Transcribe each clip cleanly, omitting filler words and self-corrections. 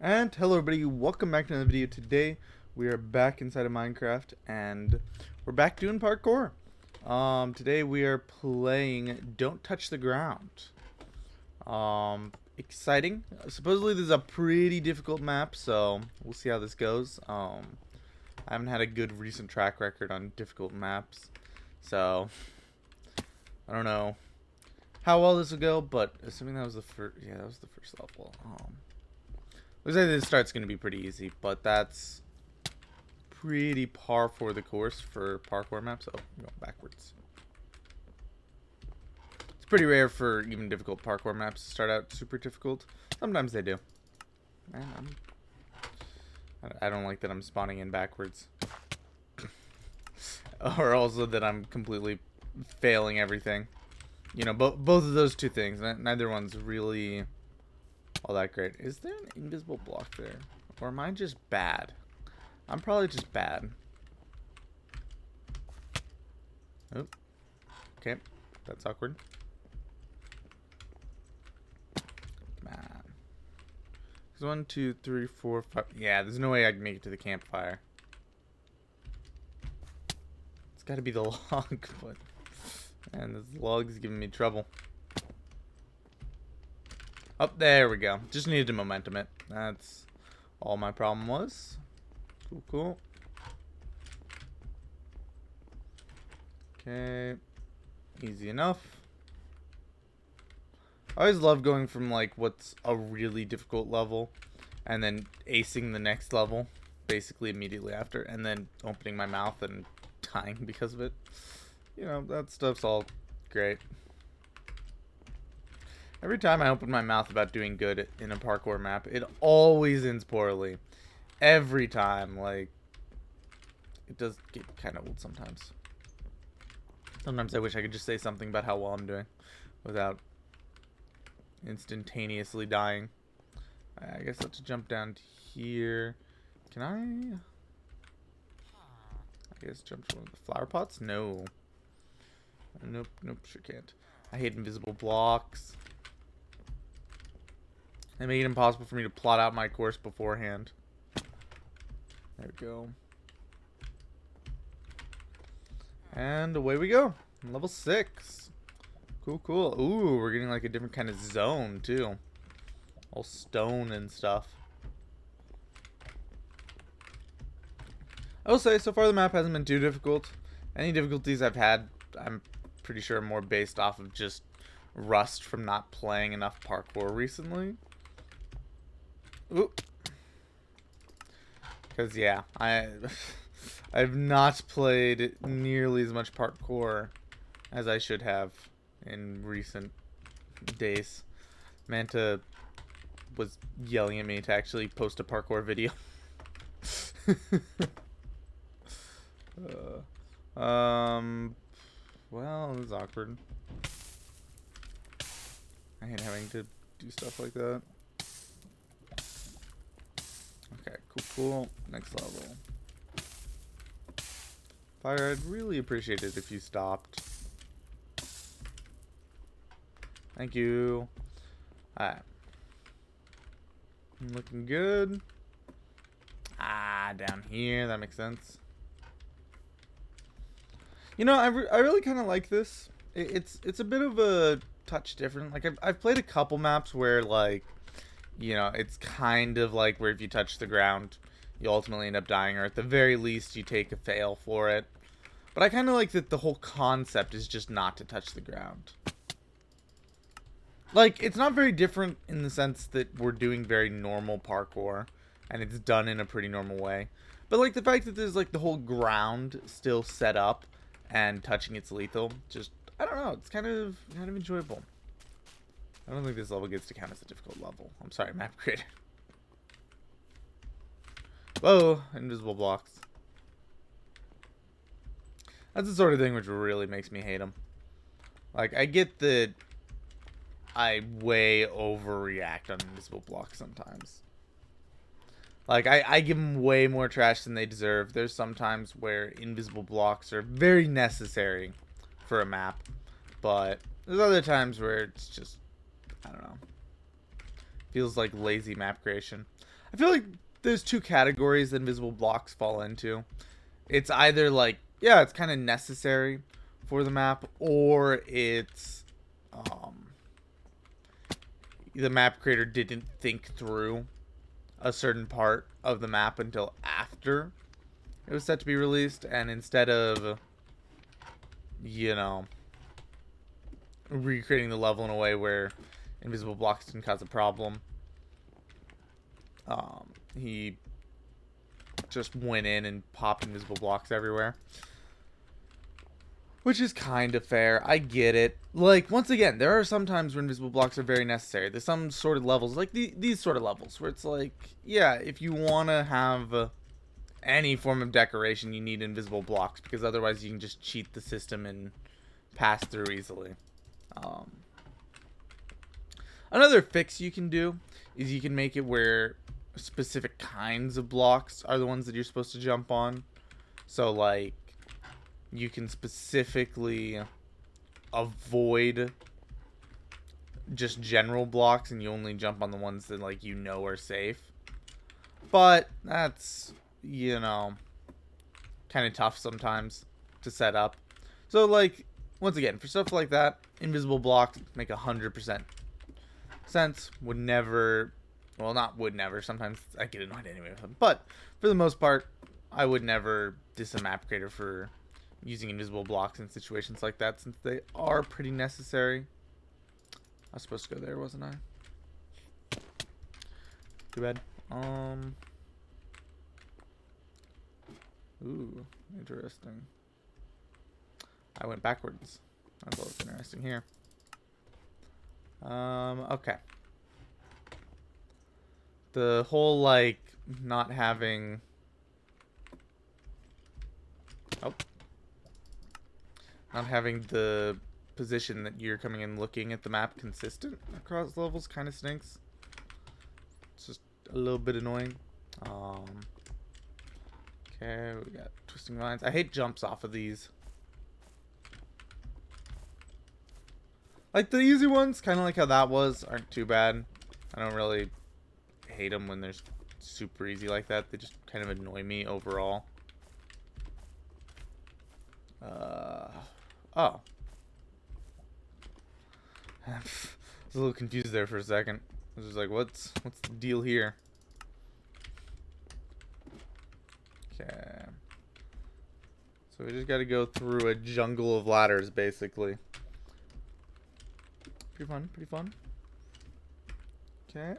And hello everybody, welcome back to another video. Today we are back inside of Minecraft and we're back doing parkour. Today we are playing Don't Touch the Ground. Exciting. Supposedly this is a pretty difficult map, so we'll see how this goes. I haven't had a good recent track record on difficult maps, so I don't know how well this will go, but assuming that was the first, yeah, that was the first level. Looks like this start's going to be pretty easy, but that's pretty par for the course for parkour maps. Oh, I'm going backwards. It's pretty rare for even difficult parkour maps to start out super difficult. Sometimes they do. Man, I don't like that I'm spawning in backwards. Or also that I'm completely failing everything. You know, both of those two things. Neither one's really all that great. Is there an invisible block there? Or am I just bad? I'm probably just bad. Oh. Okay. That's awkward. Come on. There's 1, 2, 3, 4, 5. Yeah, there's no way I can make it to the campfire. It's gotta be the log, but man, this log's giving me trouble. Oh, there we go. Just needed to momentum it. That's all my problem was. Cool, cool. Okay. Easy enough. I always love going from, like, what's a really difficult level and then acing the next level basically immediately after and then opening my mouth and dying because of it. You know, that stuff's all great. Every time I open my mouth about doing good in a parkour map, it always ends poorly. Every time, like, it does get kind of old sometimes. Sometimes I wish I could just say something about how well I'm doing without instantaneously dying. I guess I'll have to jump down to here. Can I guess jump to one of the flower pots? No. Nope, sure can't. I hate invisible blocks. They make it impossible for me to plot out my course beforehand. There we go. And away we go. Level 6. Cool, cool. Ooh, we're getting like a different kind of zone too. All stone and stuff. I will say, so far the map hasn't been too difficult. Any difficulties I've had, I'm pretty sure are more based off of just rust from not playing enough parkour recently. Ooh. Because, yeah, I've not played nearly as much parkour as I should have in recent days. Manta was yelling at me to actually post a parkour video. Well, this is awkward. I hate having to do stuff like that. Okay, cool. Next level. Fire, I'd really appreciate it if you stopped. Thank you. Alright. Looking good. Ah, down here. That makes sense. You know, I really kind of like this. It's a bit of a touch different. Like, I've played a couple maps where, like, you know, it's kind of like where if you touch the ground, you ultimately end up dying, or at the very least, you take a fail for it. But I kind of like that the whole concept is just not to touch the ground. Like, it's not very different in the sense that we're doing very normal parkour, and it's done in a pretty normal way. But, like, the fact that there's, like, the whole ground still set up, and touching it's lethal, just, I don't know, it's kind of enjoyable. I don't think this level gets to count as a difficult level. I'm sorry, map creator. Whoa, invisible blocks. That's the sort of thing which really makes me hate them. Like, I get that I way overreact on invisible blocks sometimes. Like, I give them way more trash than they deserve. There's sometimes where invisible blocks are very necessary for a map. But there's other times where it's just, I don't know. Feels like lazy map creation. I feel like there's two categories that invisible blocks fall into. It's either like, yeah, it's kind of necessary for the map, or it's the map creator didn't think through a certain part of the map until after it was set to be released, and instead of, you know, recreating the level in a way where invisible blocks can cause a problem, he just went in and popped invisible blocks everywhere. Which is kind of fair. I get it. Like, once again, there are some times where invisible blocks are very necessary. There's some sort of levels, like these sort of levels, where it's like, yeah, if you want to have any form of decoration, you need invisible blocks, because otherwise you can just cheat the system and pass through easily. Another fix you can do is you can make it where specific kinds of blocks are the ones that you're supposed to jump on. So, like, you can specifically avoid just general blocks, and you only jump on the ones that, like, you know are safe. But that's, you know, kind of tough sometimes to set up. So, like, once again, for stuff like that, invisible blocks make 100% sense. Would never, well, not would never, sometimes I get annoyed anyway with them, but for the most part, I would never diss a map creator for using invisible blocks in situations like that, since they are pretty necessary. I was supposed to go there, wasn't I? Too bad. Ooh, interesting. I went backwards. That's all that's interesting here. Okay. The whole, like, not having... Oh. Not having the position that you're coming in looking at the map consistent across levels kind of stinks. It's just a little bit annoying. Okay, we got twisting lines. I hate jumps off of these. Like, the easy ones, kind of like how that was, aren't too bad. I don't really hate them when they're super easy like that. They just kind of annoy me overall. Oh. I was a little confused there for a second. I was just like, what's the deal here? Okay. So we just gotta go through a jungle of ladders, basically. Pretty fun, pretty fun. Okay.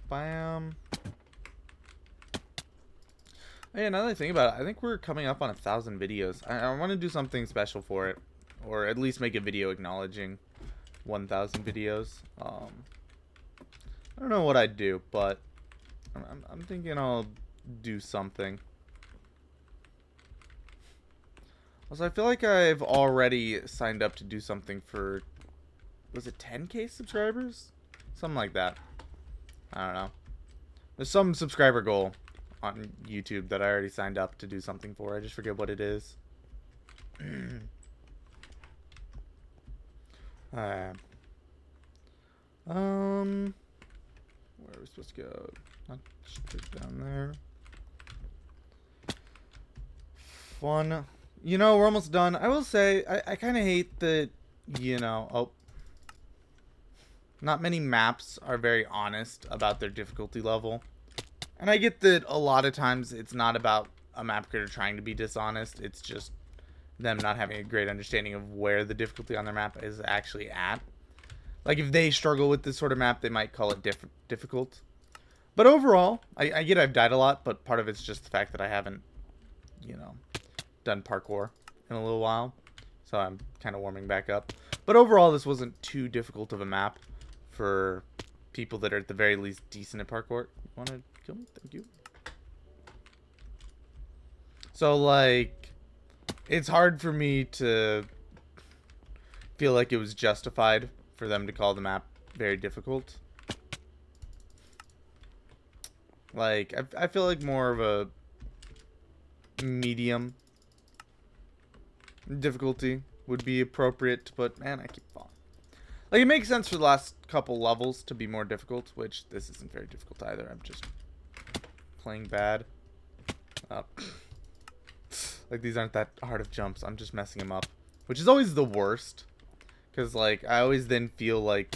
Bam. Oh, yeah, now that I think about it, I think we're coming up on 1,000 videos. I want to do something special for it. Or at least make a video acknowledging 1,000 videos. I don't know what I'd do, but I'm thinking I'll do something. Also, I feel like I've already signed up to do something for... Was it 10K subscribers? Something like that. I don't know. There's some subscriber goal on YouTube that I already signed up to do something for. I just forget what it is. Alright. Where are we supposed to go? Not straight down there. Fun. You know, we're almost done. I will say, I kind of hate that, you know... Oh. Not many maps are very honest about their difficulty level. And I get that a lot of times it's not about a map creator trying to be dishonest. It's just them not having a great understanding of where the difficulty on their map is actually at. Like, if they struggle with this sort of map, they might call it difficult. But overall, I get I've died a lot, but part of it's just the fact that I haven't, you know, done parkour in a little while. So I'm kind of warming back up. But overall, this wasn't too difficult of a map for people that are at the very least decent at parkour. Want to kill me? Thank you. So, like, it's hard for me to feel like it was justified for them to call the map very difficult. Like, I feel like more of a medium difficulty would be appropriate to put. Man, I keep falling. Like, it makes sense for the last couple levels to be more difficult, which this isn't very difficult either. I'm just playing bad. Like, these aren't that hard of jumps. I'm just messing them up, which is always the worst. Because, like, I always then feel like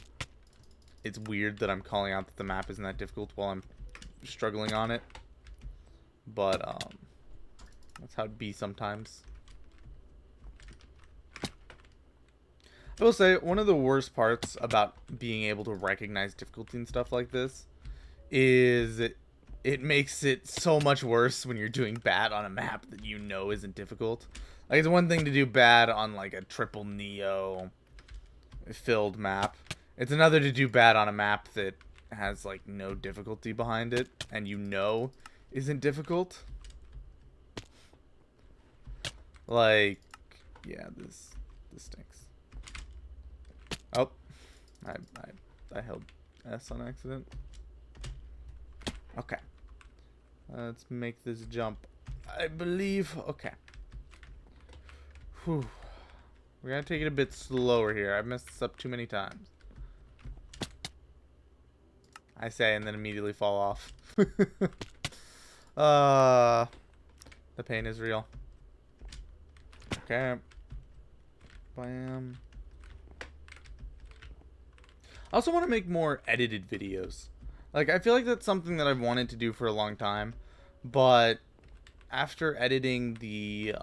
it's weird that I'm calling out that the map isn't that difficult while I'm struggling on it. But, that's how it be sometimes. I will say, one of the worst parts about being able to recognize difficulty and stuff like this is it makes it so much worse when you're doing bad on a map that you know isn't difficult. Like, it's one thing to do bad on, like, a triple Neo filled map. It's another to do bad on a map that has, like, no difficulty behind it and you know isn't difficult. Like, yeah, this stinks. Oh, I held S on accident. Okay. Let's make this jump. I believe. Okay. Whew. We're gonna take it a bit slower here. I've messed this up too many times. I say and then immediately fall off. The pain is real. Okay. Bam. I also want to make more edited videos. Like, I feel like that's something that I've wanted to do for a long time, but after editing the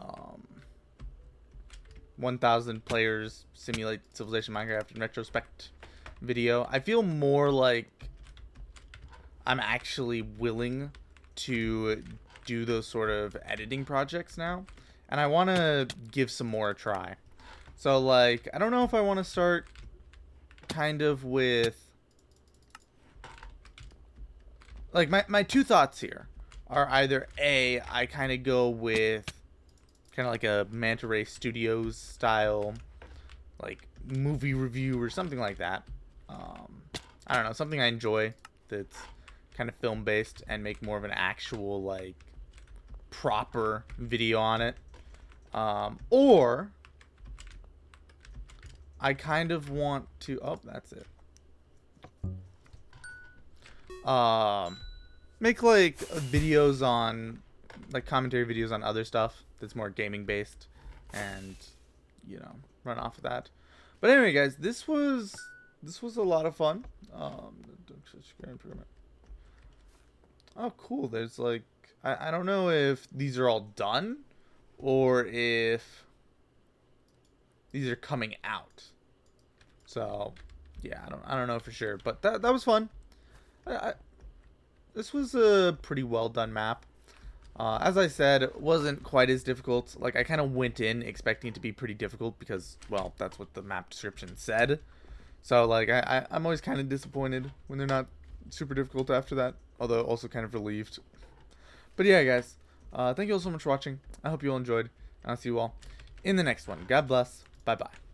1000 players simulate Civilization Minecraft in retrospect video, I feel more like I'm actually willing to do those sort of editing projects now, and I want to give some more a try. So, like, I don't know if I want to start kind of with, like, my two thoughts here are either A, I kind of go with kind of like a MantaRay Studios style, like, movie review or something like that. I don't know, something I enjoy that's kind of film based, and make more of an actual, like, proper video on it. Or I kind of want to, oh, that's it. Make, like, videos on, like, commentary videos on other stuff that's more gaming based, and, you know, run off of that. But anyway, guys, this was a lot of fun. Oh, cool. There's, like, I don't know if these are all done or if these are coming out. So, yeah, I don't know for sure, but that was fun. This was a pretty well done map. As I said, it wasn't quite as difficult. Like, I kind of went in expecting it to be pretty difficult because, well, that's what the map description said. So, like, I'm always kind of disappointed when they're not super difficult after that, although also kind of relieved. But yeah, guys, thank you all so much for watching. I hope you all enjoyed, and I'll see you all in the next one. God bless. Bye-bye.